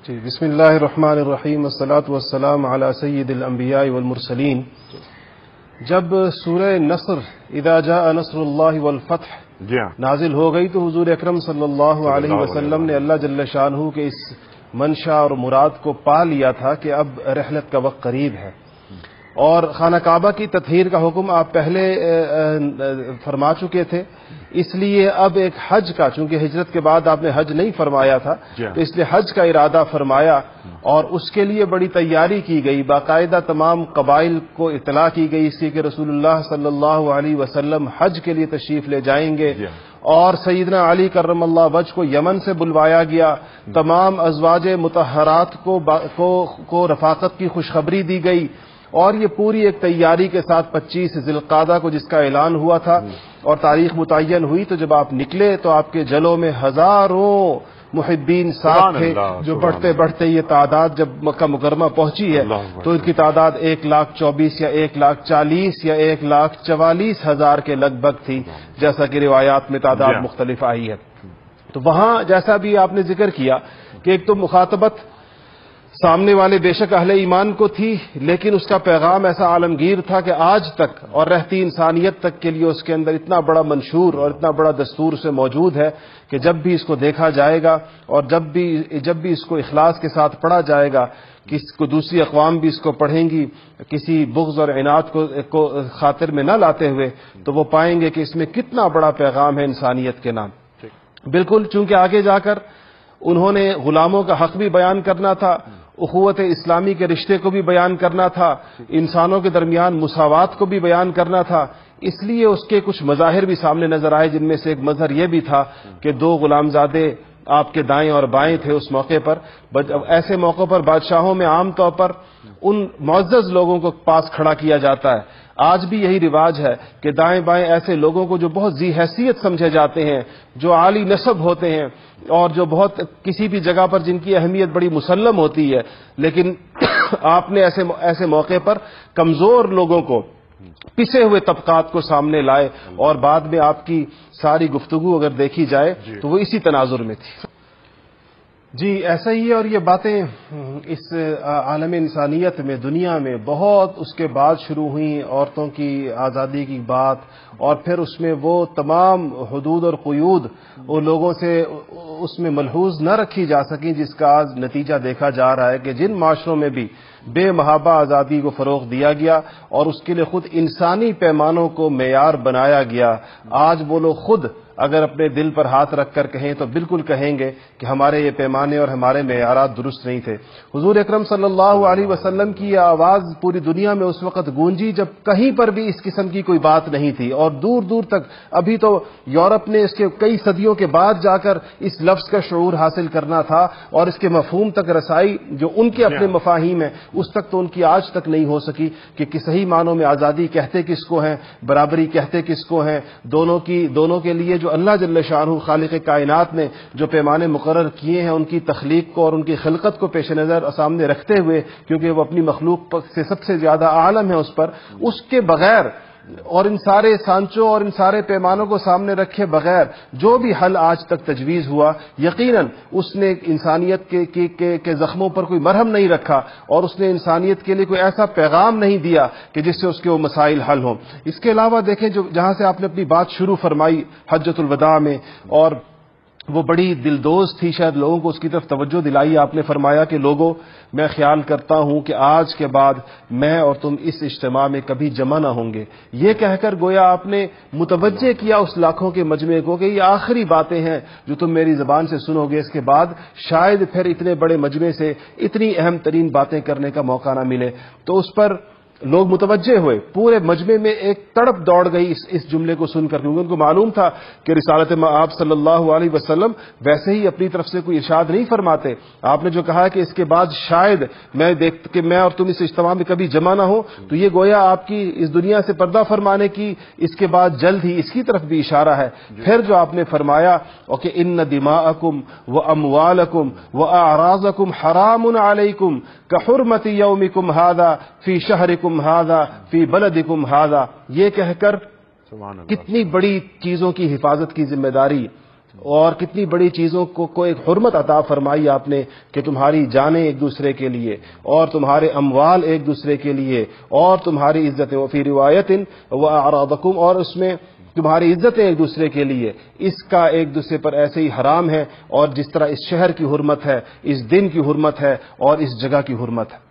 جی بسم اللہ الرحمن الرحیم والصلاۃ والسلام علی سید الانبیاء والمرسلین. جب سورہ نصر اذا جاء نصر اللہ والفتح نازل ہو گئی تو حضور اکرم صلی اللہ علیہ وسلم نے اللہ جل شانہ کے اس منشا اور مراد کو پا لیا تھا کہ اب رحلت کا وقت قریب ہے، اور خانہ کعبہ کی تطہیر کا حکم آپ پہلے فرما چکے تھے. اس لیے اب ایک حج کا، چونکہ ہجرت کے بعد آپ نے حج نہیں فرمایا تھا تو اس لیے حج کا ارادہ فرمایا، اور اس کے لیے بڑی تیاری کی گئی. باقاعدہ تمام قبائل کو اطلاع کی گئی اس کی کہ رسول اللہ صلی اللہ علیہ وسلم حج کے لیے تشریف لے جائیں گے، اور سیدنا علی کرم اللہ وجہ کو یمن سے بلوایا گیا. تمام ازواج مطہرات کو رفاقت کی خوشخبری دی گئی، اور یہ پوری ایک تیاری کے ساتھ 25 ذی القعدہ کو جس کا اعلان ہوا تھا اور تاریخ متعین ہوئی، تو جب آپ نکلے تو آپ کے جلوں میں ہزاروں محبین ساتھ تھے، جو بڑھتے بڑھتے یہ تعداد جب مکہ مکرمہ پہنچی ہے تو ان کی تعداد 1,24,000 یا 1,40,000 یا 1,44,000 کے لگ بھگ تھی، جیسا کہ روایات میں تعداد مختلف آئی ہے. تو وہاں جیسا بھی آپ نے ذکر کیا کہ ایک تو مخاطبت سامنے والے بے شک اہل ایمان کو تھی، لیکن اس کا پیغام ایسا عالمگیر تھا کہ آج تک اور رہتی انسانیت تک کے لیے اس کے اندر اتنا بڑا منشور اور اتنا بڑا دستور سے موجود ہے کہ جب بھی اس کو دیکھا جائے گا اور جب بھی اس کو اخلاص کے ساتھ پڑھا جائے گا، کو دوسری اقوام بھی اس کو پڑھیں گی کسی بغض اور عناد کو خاطر میں نہ لاتے ہوئے، تو وہ پائیں گے کہ اس میں کتنا بڑا پیغام ہے انسانیت کے نام. بالکل، چونکہ آگے جا کر انہوں نے غلاموں کا حق بھی بیان کرنا تھا، اخوت اسلامی کے رشتے کو بھی بیان کرنا تھا، انسانوں کے درمیان مساوات کو بھی بیان کرنا تھا. اس لیے اس کے کچھ مظاہر بھی سامنے نظر آئے، جن میں سے ایک مظہر یہ بھی تھا کہ 2 غلامزادے آپ کے دائیں اور بائیں تھے اس موقع پر. ایسے موقعوں پر بادشاہوں میں عام طور پر ان معزز لوگوں کو پاس کھڑا کیا جاتا ہے. آج بھی یہی رواج ہے کہ دائیں بائیں ایسے لوگوں کو جو بہت ذی حیثیت سمجھے جاتے ہیں، جو عالی نسب ہوتے ہیں اور جو بہت کسی بھی جگہ پر جن کی اہمیت بڑی مسلم ہوتی ہے، لیکن آپ نے ایسے موقع پر کمزور لوگوں کو، پسے ہوئے طبقات کو سامنے لائے، اور بعد میں آپ کی ساری گفتگو اگر دیکھی جائے تو وہ اسی تناظر میں تھی. جی ایسا ہی ہے، اور یہ باتیں اس عالم انسانیت میں، دنیا میں بہت اس کے بعد شروع ہوئیں، عورتوں کی آزادی کی بات، اور پھر اس میں وہ تمام حدود اور قیود وہ لوگوں سے اس میں ملحوظ نہ رکھی جا سکیں، جس کا آج نتیجہ دیکھا جا رہا ہے کہ جن معاشروں میں بھی بے محابہ آزادی کو فروغ دیا گیا اور اس کے لیے خود انسانی پیمانوں کو معیار بنایا گیا، آج وہ لوگ خود اگر اپنے دل پر ہاتھ رکھ کر کہیں تو بالکل کہیں گے کہ ہمارے یہ پیمانے اور ہمارے معیارات درست نہیں تھے. حضور اکرم صلی اللہ علیہ وسلم کی یہ آواز پوری دنیا میں اس وقت گونجی جب کہیں پر بھی اس قسم کی کوئی بات نہیں تھی، اور دور دور تک ابھی تو یورپ نے اس کے کئی صدیوں کے بعد جا کر اس لفظ کا شعور حاصل کرنا تھا، اور اس کے مفہوم تک رسائی جو ان کے اپنے مفاہیم ہیں اس تک تو ان کی آج تک نہیں ہو سکی کہ صحیح معنوں میں آزادی کہتے کس کو ہیں، برابری کہتے کس کو ہیں. دونوں کے لیے جو اللہ جل شانہ خالق کائنات نے جو پیمانے مقرر کیے ہیں، ان کی تخلیق کو اور ان کی خلقت کو پیش نظر سامنے رکھتے ہوئے، کیونکہ وہ اپنی مخلوق سے سب سے زیادہ عالم ہے اس پر، اس کے بغیر اور ان سارے سانچوں اور ان سارے پیمانوں کو سامنے رکھے بغیر جو بھی حل آج تک تجویز ہوا، یقیناً اس نے انسانیت کے زخموں پر کوئی مرہم نہیں رکھا، اور اس نے انسانیت کے لیے کوئی ایسا پیغام نہیں دیا کہ جس سے اس کے وہ مسائل حل ہوں. اس کے علاوہ دیکھیں جہاں سے آپ نے اپنی بات شروع فرمائی حجۃ الوداع میں، اور وہ بڑی دلدوز تھی، شاید لوگوں کو اس کی طرف توجہ دلائی. آپ نے فرمایا کہ لوگوں، میں خیال کرتا ہوں کہ آج کے بعد میں اور تم اس اجتماع میں کبھی جمع نہ ہوں گے. یہ کہہ کر گویا آپ نے متوجہ کیا اس لاکھوں کے مجمع کو کہ یہ آخری باتیں ہیں جو تم میری زبان سے سنو گے، اس کے بعد شاید پھر اتنے بڑے مجمع سے اتنی اہم ترین باتیں کرنے کا موقع نہ ملے. تو اس پر لوگ متوجہ ہوئے، پورے مجمع میں ایک تڑپ دوڑ گئی اس جملے کو سن کر، کیونکہ ان کو معلوم تھا کہ رسالت آپ صلی اللہ علیہ وسلم ویسے ہی اپنی طرف سے کوئی ارشاد نہیں فرماتے. آپ نے جو کہا کہ اس کے بعد شاید میں اور تم اس اجتماع میں کبھی جمع نہ ہو، تو یہ گویا آپ کی اس دنیا سے پردہ فرمانے کی، اس کے بعد جلد ہی اس کی طرف بھی اشارہ ہے. پھر جو آپ نے فرمایا کہ ان دماءکم واموالکم واعراضکم حرام علیکم کحرمت یومکم ھذا فی شہرکم ھذا فی بلدکم ھذا، یہ کہہ کر کتنی بڑی چیزوں کی حفاظت کی ذمہ داری اور کتنی بڑی چیزوں کو ایک حرمت عطا فرمائی آپ نے کہ تمہاری جانیں ایک دوسرے کے لیے اور تمہارے اموال ایک دوسرے کے لیے اور تمہاری عزتیں، وفی روایت واعراضکم، اور اس میں تمہاری عزتیں ایک دوسرے کے لیے، اس کا ایک دوسرے پر ایسے ہی حرام ہے، اور جس طرح اس شہر کی حرمت ہے، اس دن کی حرمت ہے اور اس جگہ کی حرمت ہے۔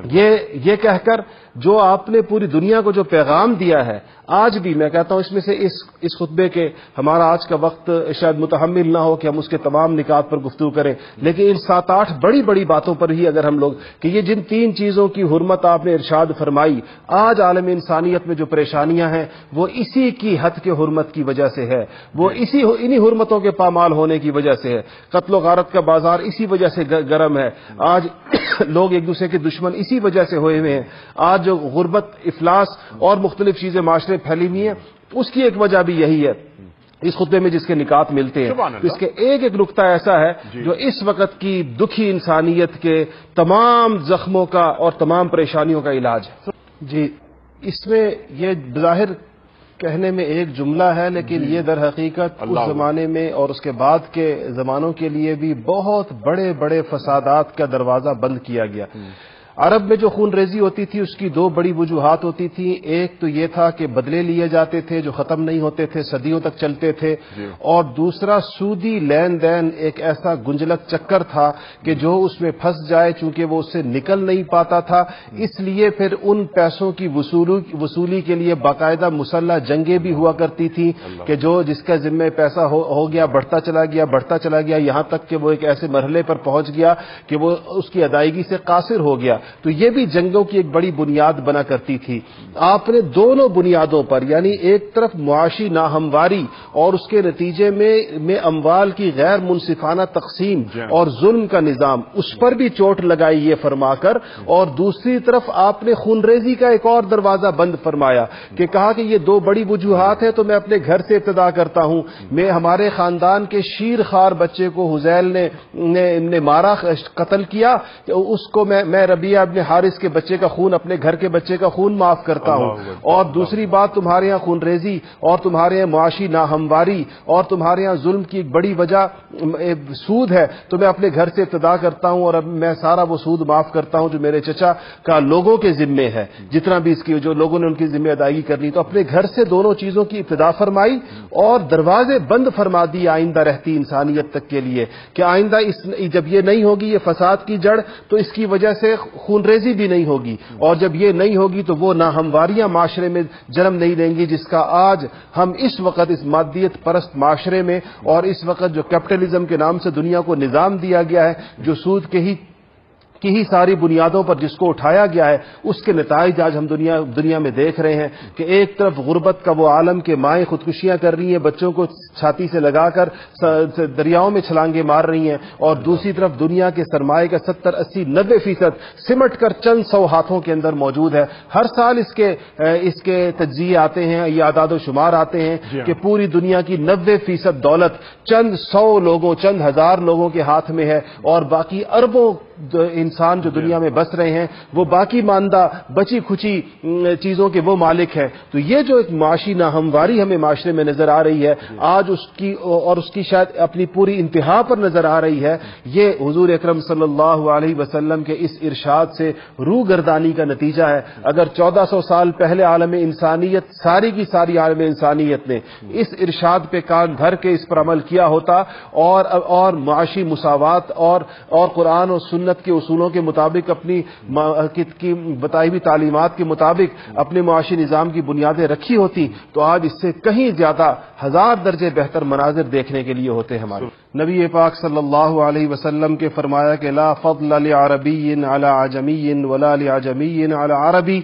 یہ کہہ کر جو آپ نے پوری دنیا کو جو پیغام دیا ہے، آج بھی میں کہتا ہوں اس میں سے اس خطبے کے ہمارا آج کا وقت شاید متحمل نہ ہو کہ ہم اس کے تمام نکات پر گفتگو کریں، لیکن ان 7-8 بڑی بڑی باتوں پر ہی اگر ہم لوگ کہ یہ جن 3 چیزوں کی حرمت آپ نے ارشاد فرمائی، آج عالم انسانیت میں جو پریشانیاں ہیں وہ اسی کی حد کے حرمت کی وجہ سے ہے، وہ انہی حرمتوں کے پامال ہونے کی وجہ سے ہے۔ قتل و غارت کا بازار اسی وجہ سے گرم ہے، آج لوگ ایک دوسرے کے دشمن اسی وجہ سے ہوئے ہوئے ہیں، آج جو غربت، افلاس اور مختلف چیزیں معاشرے پھیلی ہوئی ہیں، اس کی ایک وجہ بھی یہی ہے۔ اس خطبے میں جس کے نکات ملتے ہیں، اس کے ایک نقطہ ایسا ہے جو اس وقت کی دکھی انسانیت کے تمام زخموں کا اور تمام پریشانیوں کا علاج ہے۔ جی، اس میں یہ بظاہر کہنے میں ایک جملہ ہے، لیکن یہ در حقیقت اس زمانے میں اور اس کے بعد کے زمانوں کے لیے بھی بہت بڑے بڑے فسادات کا دروازہ بند کیا گیا۔ عرب میں جو خون ریزی ہوتی تھی اس کی 2 بڑی وجوہات ہوتی تھی، ایک تو یہ تھا کہ بدلے لیے جاتے تھے جو ختم نہیں ہوتے تھے، صدیوں تک چلتے تھے، اور دوسرا سودی لین دین ایک ایسا گنجلک چکر تھا کہ جو اس میں پھنس جائے چونکہ وہ اس سے نکل نہیں پاتا تھا، اس لیے پھر ان پیسوں کی وصولی کے لیے باقاعدہ مسلح جنگیں بھی ہوا کرتی تھی کہ جو جس کا ذمہ پیسہ ہو گیا بڑھتا چلا گیا یہاں تک کہ وہ ایک ایسے مرحلے پر پہنچ گیا کہ وہ اس کی ادائیگی سے قاصر ہو گیا۔ تو یہ بھی جنگوں کی ایک بڑی بنیاد بنا کرتی تھی۔ آپ نے دونوں بنیادوں پر، یعنی ایک طرف معاشی ناہمواری اور اس کے نتیجے میں اموال کی غیر منصفانہ تقسیم اور ظلم کا نظام، اس پر بھی چوٹ لگائی یہ فرما کر، اور دوسری طرف آپ نے خون ریزی کا ایک اور دروازہ بند فرمایا کہ کہا کہ یہ 2 بڑی وجوہات ہیں تو میں اپنے گھر سے ابتدا کرتا ہوں۔ میں ہمارے خاندان کے شیر خوار بچے کو حذیل نے مارا، قتل کیا، اس کو میں ربیعہ ابن حارث کے بچے کا خون، اپنے گھر کے بچے کا خون معاف کرتا ہوں۔ اور دوسری بات، تمہارے یہاں خون ریزی اور تمہارے یہاں معاشی ناہمواری اور تمہارے یہاں ظلم کی ایک بڑی وجہ سود ہے، تو میں اپنے گھر سے ابتدا کرتا ہوں اور اب میں سارا وہ سود معاف کرتا ہوں جو میرے چچا کا لوگوں کے ذمے ہے، جتنا بھی اس کی جو لوگوں نے ان کی ذمہ ادائیگی کرنی، تو اپنے گھر سے دونوں چیزوں کی ابتدا فرمائی اور دروازے بند فرما دی آئندہ رہتی انسانیت تک کے لیے کہ آئندہ جب یہ نہیں ہوگی یہ فساد کی جڑ، تو اس کی وجہ سے خون ریزی بھی نہیں ہوگی، اور جب یہ نہیں ہوگی تو وہ ناہمواریاں معاشرے میں جنم نہیں لیں گی جس کا آج ہم اس وقت اس مادیت پرست معاشرے میں اور اس وقت جو کیپٹلزم کے نام سے دنیا کو نظام دیا گیا ہے، جو سود کے ہی ساری بنیادوں پر جس کو اٹھایا گیا ہے، اس کے نتائج آج ہم دنیا میں دیکھ رہے ہیں کہ ایک طرف غربت کا وہ عالم کے مائیں خودکشیاں کر رہی ہیں، بچوں کو چھاتی سے لگا کر دریاؤں میں چھلانگیں مار رہی ہیں، اور دوسری طرف دنیا کے سرمایے کا 70-80-90% سمٹ کر چند 100 ہاتھوں کے اندر موجود ہے۔ ہر سال اس کے تجزیے آتے ہیں، یہ اعداد و شمار آتے ہیں کہ پوری دنیا کی 90% دولت چند 100 لوگوں، چند ہزار لوگوں کے ہاتھ میں ہے، اور باقی اربوں انسان جو دنیا میں بس رہے ہیں وہ باقی ماندہ بچی کھچی چیزوں کے وہ مالک ہیں۔ تو یہ جو ایک معاشی ناہمواری ہمیں معاشرے میں نظر آ رہی ہے آج، اس کی شاید اپنی پوری انتہا پر نظر آ رہی ہے، یہ حضور اکرم صلی اللہ علیہ وسلم کے اس ارشاد سے روح گردانی کا نتیجہ ہے۔ اگر 1400 سال پہلے عالم انسانیت، ساری کی ساری عالم انسانیت نے اس ارشاد پہ کان دھر کے اس پر عمل کیا ہوتا اور معاشی مساوات اور قرآن اور سنت کے اصولوں کے مطابق اپنی کی بتائی ہوئی تعلیمات کے مطابق اپنے معاشی نظام کی بنیادیں رکھی ہوتی تو آج اس سے کہیں زیادہ 1000 درجے بہتر مناظر دیکھنے کے لیے ہوتے ہمارے۔ نبی پاک صلی اللہ علیہ وسلم کے فرمایا کہ لا فضل لعربی علی عجمی ولا لعجمی علی عربی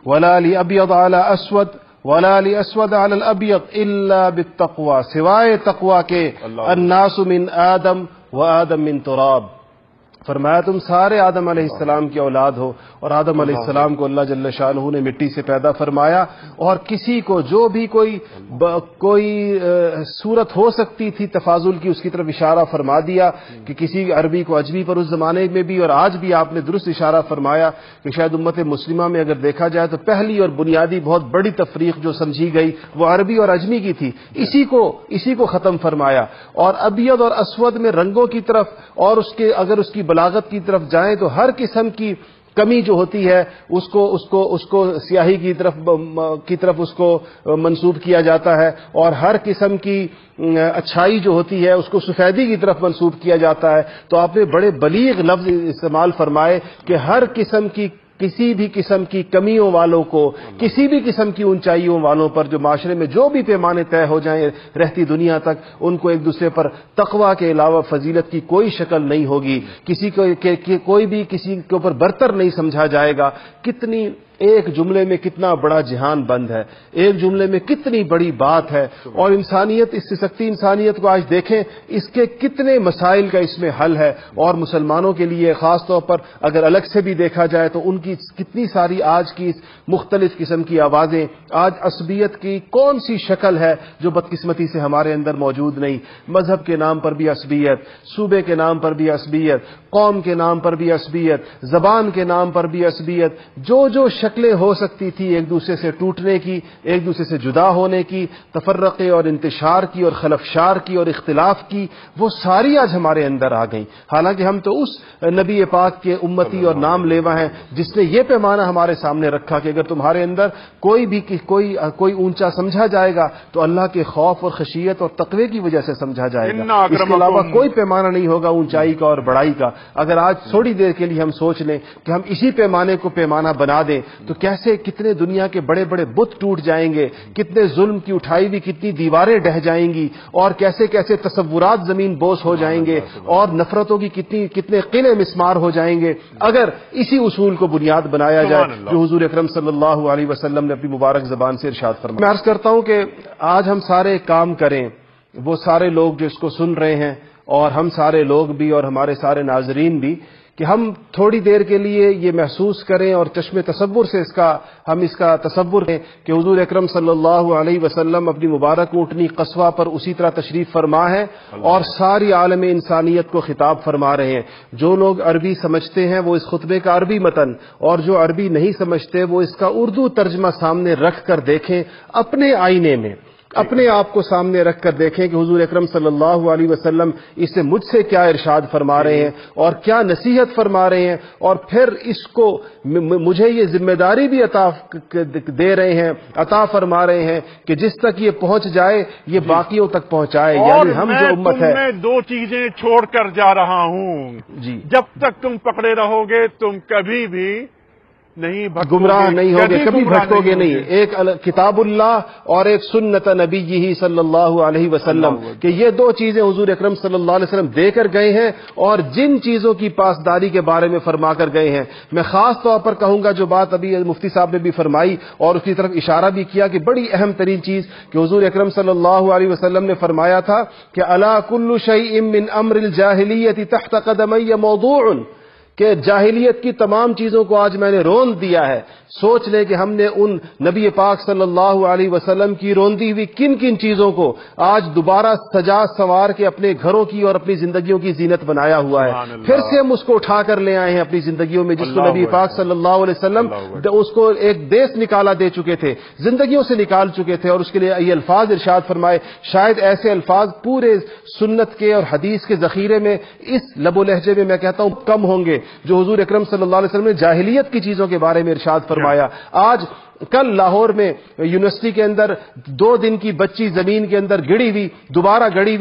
ولا لابیض علی اسود ولا لاسود علی الابیض الا بالتقوی، سوائے تقوی کے الناس من آدم وآدم من تراب، فرمایا تم سارے آدم علیہ السلام کی اولاد ہو، اور آدم علیہ السلام کو اللہ جل شانہ نے مٹی سے پیدا فرمایا، اور کسی کو جو بھی کوئی صورت ہو سکتی تھی تفاضل کی اس کی طرف اشارہ فرما دیا کہ کسی عربی کو عجمی پر اس زمانے میں بھی، اور آج بھی آپ نے درست اشارہ فرمایا کہ شاید امت مسلمہ میں اگر دیکھا جائے تو پہلی اور بنیادی بہت بڑی تفریق جو سمجھی گئی وہ عربی اور عجمی کی تھی، اسی کو ختم فرمایا، اور ابیض اور اسود میں رنگوں کی طرف اور اگر اس کی بلاغت کی طرف جائیں تو ہر قسم کی کمی جو ہوتی ہے اس کو سیاہی کی طرف اس کو منسوب کیا جاتا ہے، اور ہر قسم کی اچھائی جو ہوتی ہے اس کو سفیدی کی طرف منسوب کیا جاتا ہے۔ تو آپ نے بڑے بلیغ لفظ استعمال فرمائے کہ ہر قسم کی کسی بھی قسم کی کمیوں والوں کو، کسی بھی قسم کی اونچائیوں والوں پر جو معاشرے میں جو بھی پیمانے طے ہو جائیں رہتی دنیا تک، ان کو ایک دوسرے پر تقوی کے علاوہ فضیلت کی کوئی شکل نہیں ہوگی، کوئی بھی کسی کے اوپر برتر نہیں سمجھا جائے گا۔ کتنی ایک جملے میں کتنا بڑا جہان بند ہے، ایک جملے میں کتنی بڑی بات ہے، اور انسانیت، اس سے سکتی انسانیت کو آج دیکھیں، اس کے کتنے مسائل کا اس میں حل ہے، اور مسلمانوں کے لیے خاص طور پر اگر الگ سے بھی دیکھا جائے تو ان کی کتنی ساری آج کی مختلف قسم کی آوازیں، آج عصبیت کی کون سی شکل ہے جو بدقسمتی سے ہمارے اندر موجود نہیں، مذہب کے نام پر بھی عصبیت، صوبے کے نام پر بھی عصبیت، قوم کے نام پر بھی عصبیت، زبان کے نام پر بھی عصبیت، جو شکلیں ہو سکتی تھی ایک دوسرے سے ٹوٹنے کی، ایک دوسرے سے جدا ہونے کی، تفرقے اور انتشار کی اور خلفشار کی اور اختلاف کی، وہ ساری آج ہمارے اندر آ گئیں۔ حالانکہ ہم تو اس نبی پاک کے امتی اور نام لیوا ہیں جس نے یہ پیمانہ ہمارے سامنے رکھا کہ اگر تمہارے اندر کوئی اونچا سمجھا جائے گا تو اللہ کے خوف اور خشیت اور تقوی کی وجہ سے سمجھا جائے گا، اس کے علاوہ کوئی پیمانہ نہیں ہوگا اونچائی کا اور بڑائی کا۔ اگر آج تھوڑی دیر کے لیے ہم سوچ لیں کہ ہم اسی پیمانے کو پیمانہ بنا دیں تو کیسے کتنے دنیا کے بڑے بڑے بت ٹوٹ جائیں گے، کتنے ظلم کی اٹھائی ہوئی کتنی دیواریں ڈہ جائیں گی، اور کیسے تصورات زمین بوس ہو جائیں گے، اور نفرتوں کی کتنے قلعے مسمار ہو جائیں گے اگر اسی اصول کو بنیاد بنایا جائے جو حضور اکرم صلی اللہ علیہ وسلم نے اپنی مبارک زبان سے ارشاد فرمایا۔ میں عرض کرتا ہوں کہ آج ہم سارے کام کریں، وہ سارے لوگ جو اس کو سن رہے ہیں اور ہم سارے لوگ بھی اور ہمارے سارے ناظرین بھی، کہ ہم تھوڑی دیر کے لیے یہ محسوس کریں اور چشم تصور سے ہم اس کا تصور کریں کہ حضور اکرم صلی اللہ علیہ وسلم اپنی مبارک اونٹنی قصوہ پر اسی طرح تشریف فرما ہے اور ساری عالم انسانیت کو خطاب فرما رہے ہیں۔ جو لوگ عربی سمجھتے ہیں وہ اس خطبے کا عربی متن، اور جو عربی نہیں سمجھتے وہ اس کا اردو ترجمہ سامنے رکھ کر دیکھیں، اپنے آئینے میں اپنے آپ کو سامنے رکھ کر دیکھیں کہ حضور اکرم صلی اللہ علیہ وسلم اس سے مجھ سے کیا ارشاد فرما رہے ہیں اور کیا نصیحت فرما رہے ہیں، اور پھر اس کو مجھے یہ ذمہ داری بھی عطا فرما رہے ہیں کہ جس تک یہ پہنچ جائے یہ باقیوں تک پہنچائے۔ یعنی ہم جو امت ہے، میں دو چیزیں چھوڑ کر جا رہا ہوں جی، جب تک تم پکڑے رہو گے تم کبھی بھی نہیں گمراہ نہیں ہوگے، کبھی بھٹکو گے نہیں۔ ایک کتاب اللہ اور ایک سنت نبی صلی اللہ علیہ وسلم، کہ یہ دو چیزیں حضور اکرم صلی اللہ علیہ وسلم دے کر گئے ہیں، اور جن چیزوں کی پاسداری کے بارے میں فرما کر گئے ہیں۔ میں خاص طور پر کہوں گا جو بات ابھی مفتی صاحب نے بھی فرمائی اور اس کی طرف اشارہ بھی کیا کہ بڑی اہم ترین چیز کہ حضور اکرم صلی اللہ علیہ وسلم نے فرمایا تھا کہ الا کل شیء من امر الجاہلیت تحت قدمی موضوع، کہ جاہلیت کی تمام چیزوں کو آج میں نے روند دیا ہے۔ سوچ لے کہ ہم نے ان نبی پاک صلی اللہ علیہ وسلم کی روندی ہوئی کن کن چیزوں کو آج دوبارہ سجا سوار کے اپنے گھروں کی اور اپنی زندگیوں کی زینت بنایا ہوا ہے۔ پھر سے ہم اس کو اٹھا کر لے آئے ہیں اپنی زندگیوں میں، جس کو نبی پاک صلی اللہ علیہ وسلم اس کو ایک دیس نکالا دے چکے تھے، زندگیوں سے نکال چکے تھے، اور اس کے لیے یہ الفاظ ارشاد فرمائے۔ شاید ایسے الفاظ پورے سنت کے اور حدیث کے ذخیرے میں اس لب و لہجے میں کہتا ہوں کم ہوں گے جو حضور اکرم صلی اللہ علیہ وسلم نے جاہلیت کی چیزوں کے بارے میں ارشاد فرمایا۔ آج کل لاہور میں یونیورسٹی کے اندر 2 دن کی بچی زمین کے اندر گڑی ہوئی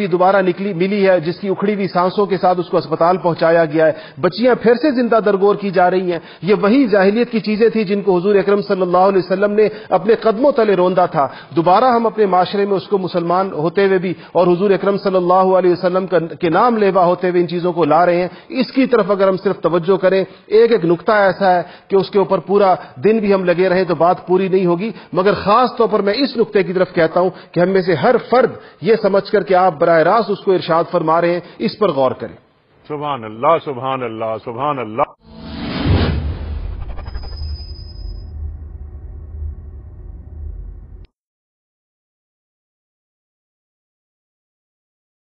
دوبارہ ملی ہے، جس کی اکھڑی ہوئی سانسوں کے ساتھ اس کو اسپتال پہنچایا گیا ہے۔ بچیاں پھر سے زندہ درگور کی جا رہی ہیں۔ یہ وہی جاہلیت کی چیزیں تھیں جن کو حضور اکرم صلی اللہ علیہ وسلم نے اپنے قدموں تلے روندا تھا۔ دوبارہ ہم اپنے معاشرے میں اس کو مسلمان ہوتے ہوئے بھی اور حضور اکرم صلی اللہ علیہ وسلم کے نام لیوا ہوتے ہوئے ان چیزوں کو لا رہے ہیں۔ اس کی طرف اگر ہم صرف توجہ کریں، ایک نقطہ ایسا ہے کہ اس کے اوپر پورا دن بھی ہم لگے رہیں تو بات پوری نہیں ہوگی، مگر خاص طور پر میں اس نقطے کی طرف کہتا ہوں کہ ہم میں سے ہر فرد یہ سمجھ کر کہ آپ براہ راست اس کو ارشاد فرما رہے ہیں، اس پر غور کریں۔ سبحان اللہ سبحان اللہ سبحان اللہ.